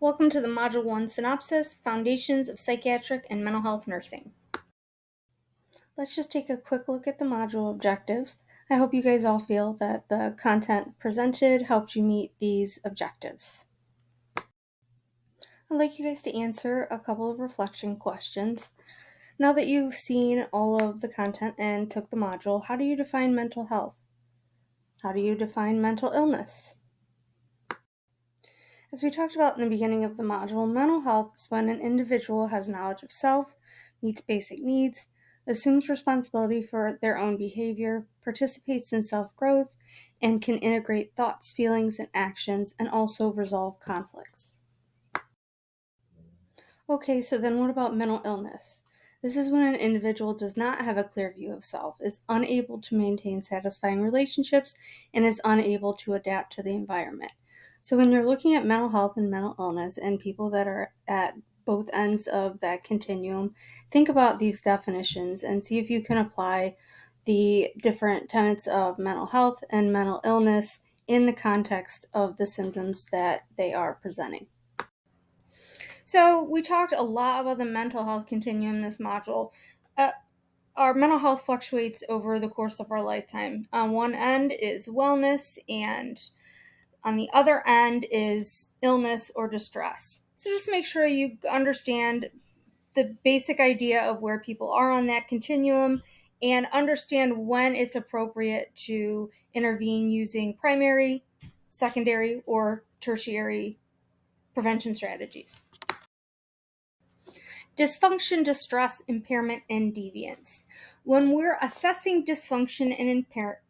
Welcome to the Module 1 Synopsis, Foundations of Psychiatric and Mental Health Nursing. Let's just take a quick look at the module objectives. I hope you guys all feel that the content presented helped you meet these objectives. I'd like you guys to answer a couple of reflection questions. Now that you've seen all of the content and took the module, how do you define mental health? How do you define mental illness? As we talked about in the beginning of the module, mental health is when an individual has knowledge of self, meets basic needs, assumes responsibility for their own behavior, participates in self-growth, and can integrate thoughts, feelings, and actions, and also resolve conflicts. Okay, so then what about mental illness? This is when an individual does not have a clear view of self, is unable to maintain satisfying relationships, and is unable to adapt to the environment. So when you're looking at mental health and mental illness and people that are at both ends of that continuum, think about these definitions and see if you can apply the different tenets of mental health and mental illness in the context of the symptoms that they are presenting. So we talked a lot about the mental health continuum in this module. Our mental health fluctuates over the course of our lifetime. On one end is wellness, and on the other end is illness or distress. So just make sure you understand the basic idea of where people are on that continuum and understand when it's appropriate to intervene using primary, secondary, or tertiary prevention strategies. Dysfunction, distress, impairment, and deviance. When we're assessing dysfunction and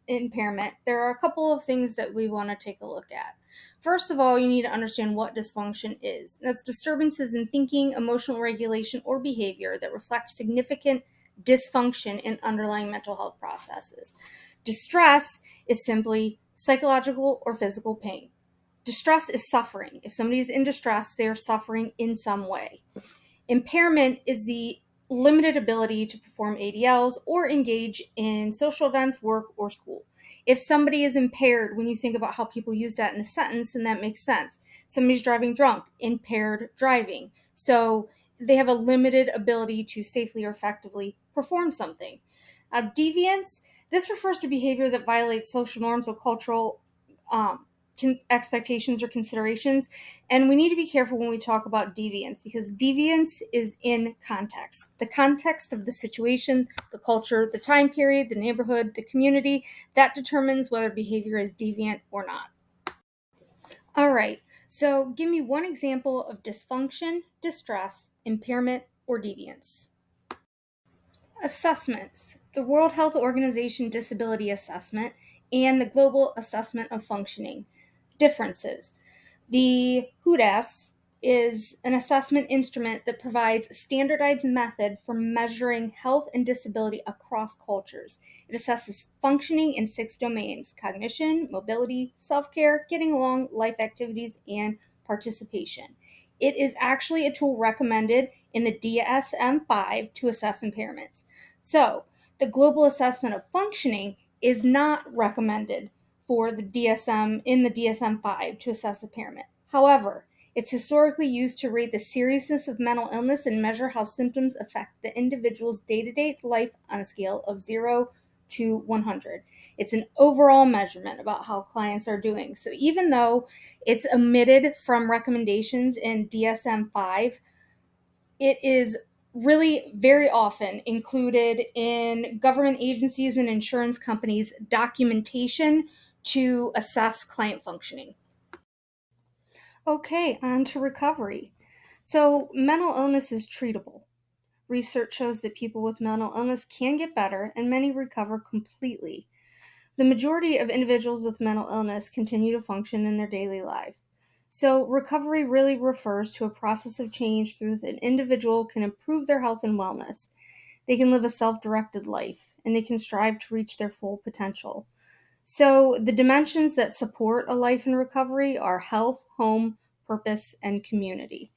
impairment, there are a couple of things that we want to take a look at. First of all, you need to understand what dysfunction is. That's disturbances in thinking, emotional regulation, or behavior that reflect significant dysfunction in underlying mental health processes. Distress is simply psychological or physical pain. Distress is suffering. If somebody is in distress, they are suffering in some way. Impairment is the limited ability to perform ADLs or engage in social events, work, or school. If somebody is impaired, when you think about how people use that in a sentence, then that makes sense. Somebody's driving drunk, impaired driving. So they have a limited ability to safely or effectively perform something. Deviance, this refers to behavior that violates social norms or cultural expectations or considerations. And we need to be careful when we talk about deviance, because deviance is in context. The context of the situation, the culture, the time period, the neighborhood, the community, that determines whether behavior is deviant or not. All right, so give me one example of dysfunction, distress, impairment, or deviance. Assessments. The World Health Organization Disability Assessment and the Global Assessment of Functioning. Differences. The HUDAS is an assessment instrument that provides a standardized method for measuring health and disability across cultures. It assesses functioning in 6 domains: cognition, mobility, self-care, getting along, life activities, and participation. It is actually a tool recommended in the DSM-5 to assess impairments. So, the Global Assessment of Functioning is not recommended for the DSM in the DSM-5 to assess impairment. However, it's historically used to rate the seriousness of mental illness and measure how symptoms affect the individual's day-to-day life on a scale of 0 to 100. It's an overall measurement about how clients are doing. So even though it's omitted from recommendations in DSM-5, it is really very often included in government agencies and insurance companies' documentation to assess client functioning. Okay, on to recovery. So mental illness is treatable. Research shows that people with mental illness can get better and many recover completely. The majority of individuals with mental illness continue to function in their daily life. So recovery really refers to a process of change through which an individual can improve their health and wellness. They can live a self-directed life, and they can strive to reach their full potential. So the dimensions that support a life in recovery are health, home, purpose, and community.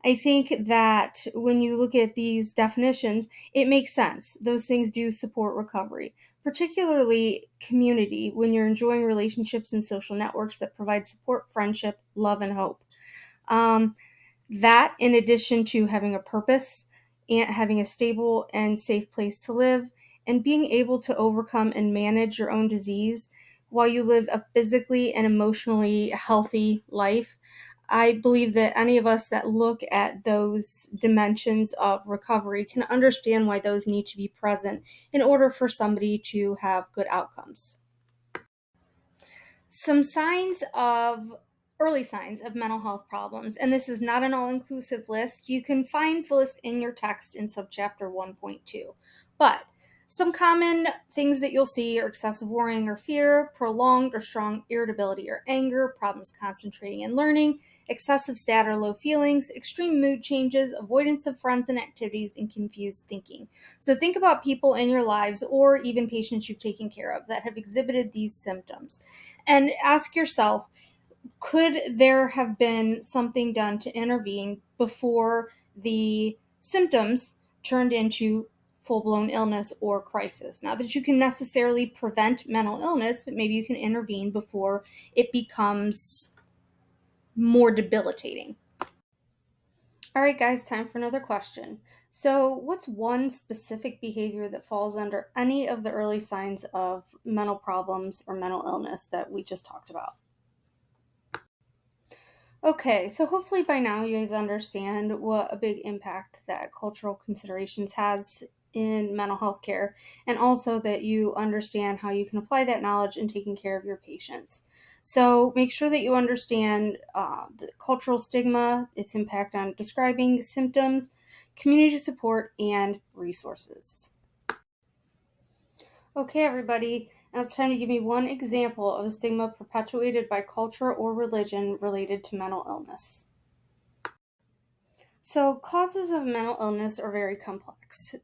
I think that when you look at these definitions, it makes sense. Those things do support recovery, particularly community, when you're enjoying relationships and social networks that provide support, friendship, love, and hope. That, in addition to having a purpose and having a stable and safe place to live, and being able to overcome and manage your own disease while you live a physically and emotionally healthy life, I believe that any of us that look at those dimensions of recovery can understand why those need to be present in order for somebody to have good outcomes. Some early signs of mental health problems, and this is not an all-inclusive list. You can find the list in your text in subchapter 1.2. But some common things that you'll see are excessive worrying or fear, prolonged or strong irritability or anger, problems concentrating and learning, excessive sad or low feelings, extreme mood changes, avoidance of friends and activities, and confused thinking. So think about people in your lives or even patients you've taken care of that have exhibited these symptoms. And ask yourself, could there have been something done to intervene before the symptoms turned into full-blown illness or crisis? Not that you can necessarily prevent mental illness, but maybe you can intervene before it becomes more debilitating. All right, guys, time for another question. So, what's one specific behavior that falls under any of the early signs of mental problems or mental illness that we just talked about? Okay, so hopefully by now you guys understand what a big impact that cultural considerations has in mental health care, and also that you understand how you can apply that knowledge in taking care of your patients. So make sure that you understand the cultural stigma, its impact on describing symptoms, community support, and resources. Okay, everybody, now it's time to give me one example of a stigma perpetuated by culture or religion related to mental illness. So, causes of mental illness are very complex.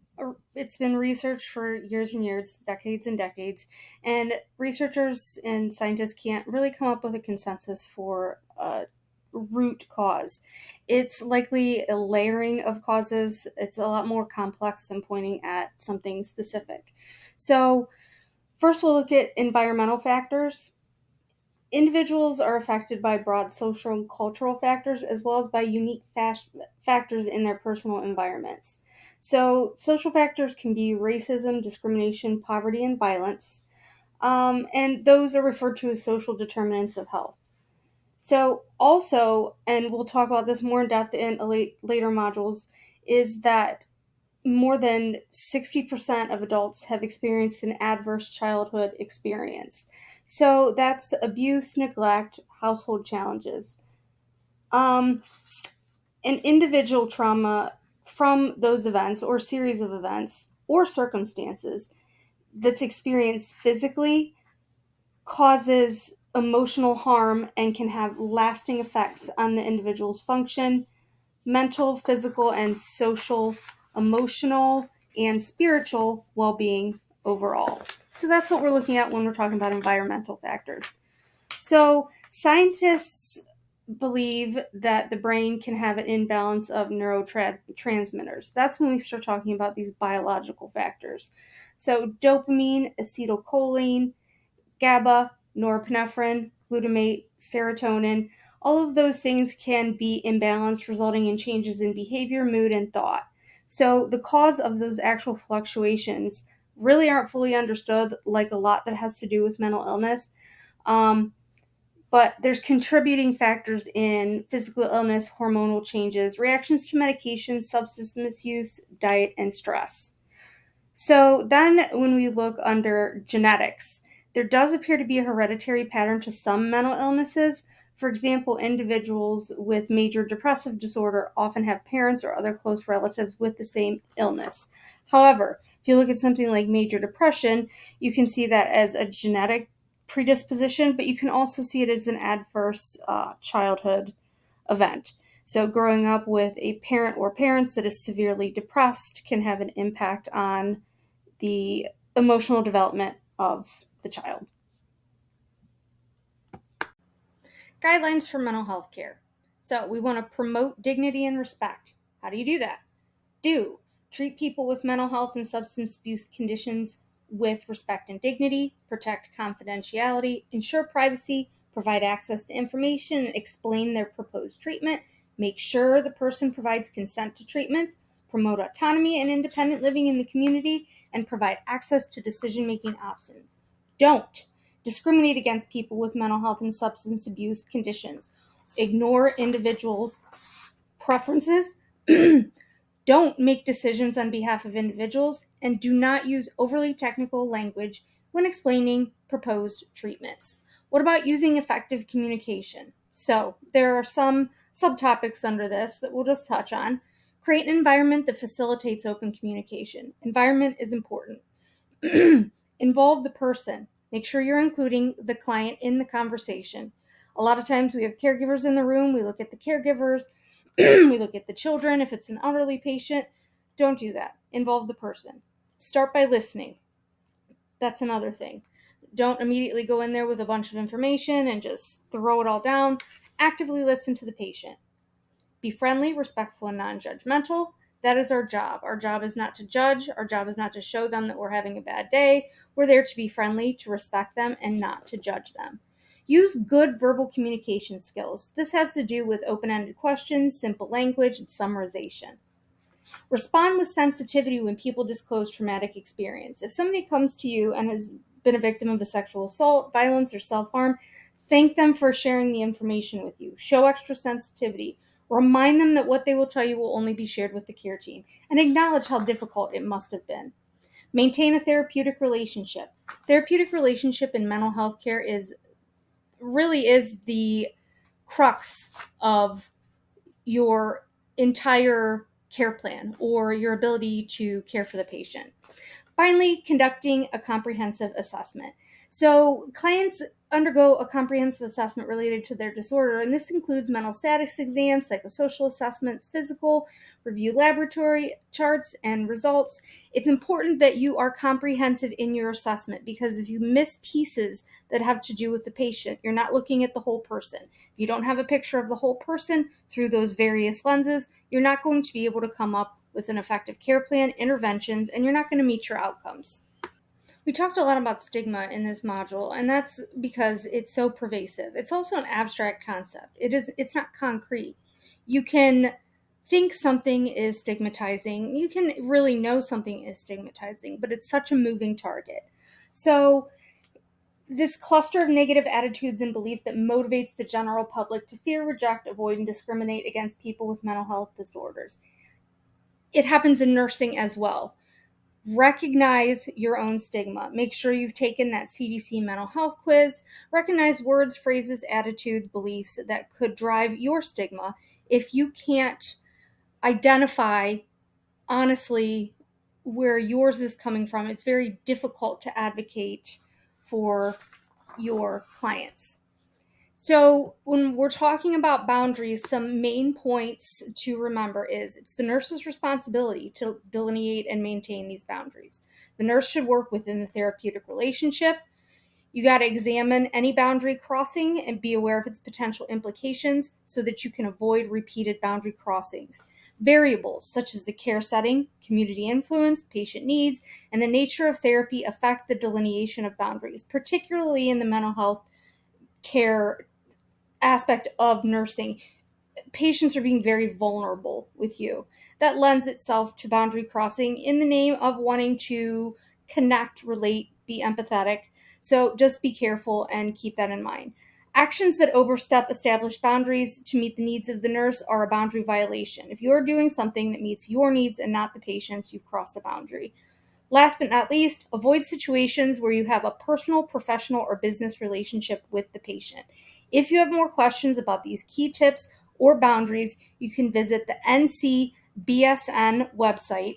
It's been researched for years and years, decades and decades, and researchers and scientists can't really come up with a consensus for a root cause. It's likely a layering of causes. It's a lot more complex than pointing at something specific. So, first, we'll look at environmental factors. Individuals are affected by broad social and cultural factors as well as by unique factors in their personal environments. So, social factors can be racism, discrimination, poverty, and violence, and those are referred to as social determinants of health. So, also, and we'll talk about this more in depth in later modules, is that more than 60% of adults have experienced an adverse childhood experience. So that's abuse, neglect, household challenges. An individual trauma from those events or series of events or circumstances that's experienced physically causes emotional harm and can have lasting effects on the individual's function, mental, physical, and social, emotional, and spiritual well-being overall. So that's what we're looking at when we're talking about environmental factors. So scientists believe that the brain can have an imbalance of neurotransmitters. That's when we start talking about these biological factors. So dopamine, acetylcholine, GABA, norepinephrine, glutamate, serotonin, all of those things can be imbalanced, resulting in changes in behavior, mood, and thought. So the cause of those actual fluctuations really aren't fully understood, like a lot that has to do with mental illness. But there's contributing factors in physical illness, hormonal changes, reactions to medication, substance misuse, diet, and stress. So then when we look under genetics, there does appear to be a hereditary pattern to some mental illnesses. For example, individuals with major depressive disorder often have parents or other close relatives with the same illness. However, if you look at something like major depression, you can see that as a genetic predisposition, but you can also see it as an adverse childhood event. So growing up with a parent or parents that is severely depressed can have an impact on the emotional development of the child. Guidelines for mental health care. So we want to promote dignity and respect. How do you do that? Treat people with mental health and substance abuse conditions with respect and dignity, protect confidentiality, ensure privacy, provide access to information, and explain their proposed treatment, Make sure the person provides consent to treatment, promote autonomy and independent living in the community, and provide access to decision-making options. Don't discriminate against people with mental health and substance abuse conditions. Ignore individuals' preferences. Don't make decisions on behalf of individuals, and do not use overly technical language when explaining proposed treatments. What about using effective communication? So, there are some subtopics under this that we'll just touch on. Create an environment that facilitates open communication. Environment is important. Involve the person. Make sure you're including the client in the conversation. A lot of times we have caregivers in the room. We look at the caregivers. We look at the children. If it's an elderly patient, don't do that. Involve the person. Start by listening. That's another thing. Don't immediately go in there with a bunch of information and just throw it all down. Actively listen to the patient. Be friendly, respectful, and non-judgmental. That is our job. Our job is not to judge. Our job is not to show them that we're having a bad day. We're there to be friendly, to respect them, and not to judge them. Use good verbal communication skills. This has to do with open-ended questions, simple language, and summarization. Respond with sensitivity when people disclose traumatic experience. If somebody comes to you and has been a victim of a sexual assault, violence, or self-harm, thank them for sharing the information with you. Show extra sensitivity. Remind them that what they will tell you will only be shared with the care team, and acknowledge how difficult it must have been. Maintain a therapeutic relationship. Therapeutic relationship in mental health care really is the crux of your entire care plan or your ability to care for the patient. Finally, conducting a comprehensive assessment. So clients undergo a comprehensive assessment related to their disorder, and this includes mental status exams, psychosocial assessments, physical, review laboratory charts and results. It's important that you are comprehensive in your assessment, because if you miss pieces that have to do with the patient, you're not looking at the whole person. If you don't have a picture of the whole person through those various lenses, you're not going to be able to come up with an effective care plan, interventions, and you're not going to meet your outcomes. We talked a lot about stigma in this module, and that's because it's so pervasive. It's also an abstract concept. It's not concrete. You can think something is stigmatizing. You can really know something is stigmatizing, but it's such a moving target. So this cluster of negative attitudes and belief that motivates the general public to fear, reject, avoid, and discriminate against people with mental health disorders. It happens in nursing as well. Recognize your own stigma. Make sure you've taken that CDC mental health quiz. Recognize words, phrases, attitudes, beliefs that could drive your stigma. If you can't identify honestly where yours is coming from, it's very difficult to advocate for your clients. So when we're talking about boundaries, some main points to remember is it's the nurse's responsibility to delineate and maintain these boundaries. The nurse should work within the therapeutic relationship. You got to examine any boundary crossing and be aware of its potential implications so that you can avoid repeated boundary crossings. Variables such as the care setting, community influence, patient needs, and the nature of therapy affect the delineation of boundaries, particularly in the mental health care aspect of nursing. Patients are being very vulnerable with you. That lends itself to boundary crossing in the name of wanting to connect, relate, be empathetic. So just be careful and keep that in mind. Actions that overstep established boundaries to meet the needs of the nurse are a boundary violation. If you're doing something that meets your needs and not the patient's, you've crossed a boundary. Last but not least, avoid situations where you have a personal, professional, or business relationship with the patient. If you have more questions about these key tips or boundaries, you can visit the NCBSN website.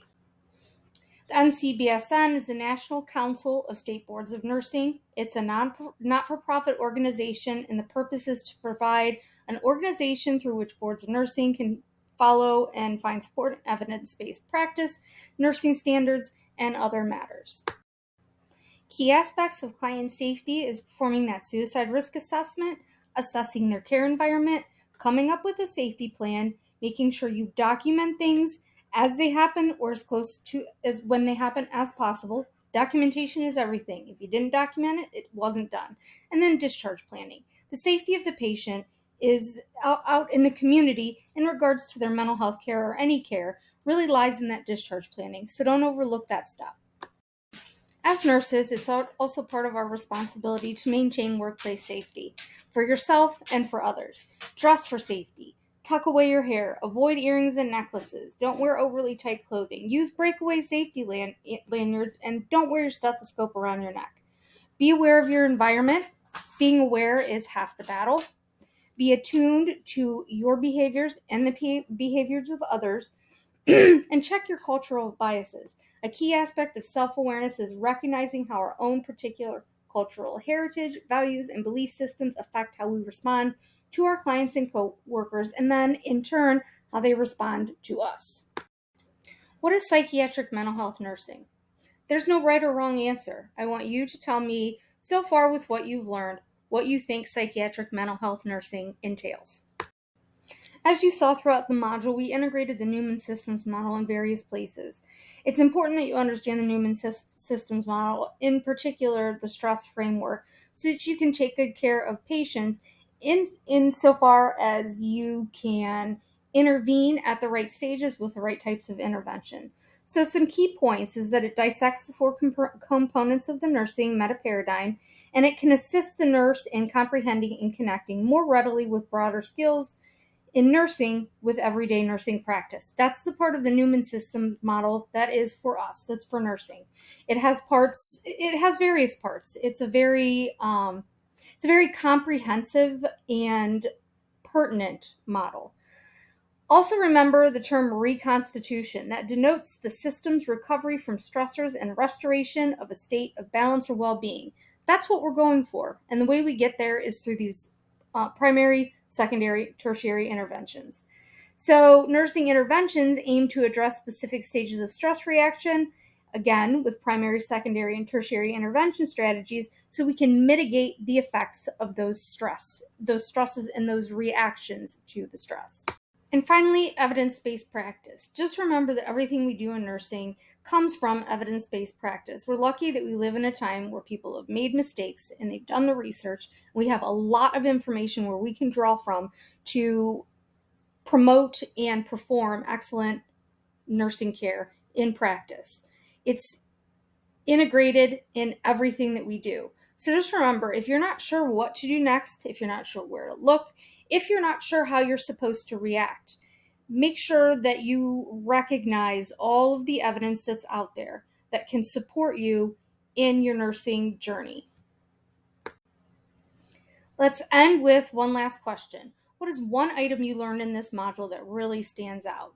The NCBSN is the National Council of State Boards of Nursing. It's a not-for-profit organization, and the purpose is to provide an organization through which boards of nursing can follow and find support in evidence-based practice, nursing standards, and other matters. Key aspects of client safety is performing that suicide risk assessment, assessing their care environment, coming up with a safety plan, making sure you document things as they happen or as close to as when they happen as possible. Documentation is everything. If you didn't document it, it wasn't done. And then discharge planning. The safety of the patient is out in the community in regards to their mental health care or any care really lies in that discharge planning. So don't overlook that step. As nurses, it's also part of our responsibility to maintain workplace safety for yourself and for others. Dress for safety. Tuck away your hair. Avoid earrings and necklaces. Don't wear overly tight clothing. Use breakaway safety lanyards, and don't wear your stethoscope around your neck. Be aware of your environment. Being aware is half the battle. Be attuned to your behaviors and the behaviors of others, and check your cultural biases. A key aspect of self-awareness is recognizing how our own particular cultural heritage, values, and belief systems affect how we respond to our clients and co-workers, and then, in turn, how they respond to us. What is psychiatric mental health nursing? There's no right or wrong answer. I want you to tell me, so far with what you've learned, what you think psychiatric mental health nursing entails. As you saw throughout the module, we integrated the Newman Systems model in various places. It's important that you understand the Newman Systems model, in particular the stress framework, so that you can take good care of patients insofar as you can intervene at the right stages with the right types of intervention. So some key points is that it dissects the four components of the nursing meta paradigm, and it can assist the nurse in comprehending and connecting more readily with broader skills in nursing with everyday nursing practice. That's the part of the Newman System model that is for us. That's for nursing. It has various parts. It's a very comprehensive and pertinent model. Also remember the term reconstitution. That denotes the system's recovery from stressors and restoration of a state of balance or well-being. That's what we're going for. And the way we get there is through these primary, secondary, tertiary interventions. So nursing interventions aim to address specific stages of stress reaction, again, with primary, secondary, and tertiary intervention strategies, so we can mitigate the effects of those stresses and those reactions to the stress. And finally, evidence-based practice. Just remember that everything we do in nursing comes from evidence-based practice. We're lucky that we live in a time where people have made mistakes and they've done the research. We have a lot of information where we can draw from to promote and perform excellent nursing care in practice. It's integrated in everything that we do. So just remember, if you're not sure what to do next, if you're not sure where to look, if you're not sure how you're supposed to react, make sure that you recognize all of the evidence that's out there that can support you in your nursing journey. Let's end with one last question. What is one item you learned in this module that really stands out?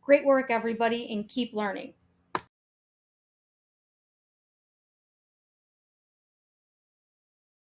Great work, everybody, and keep learning.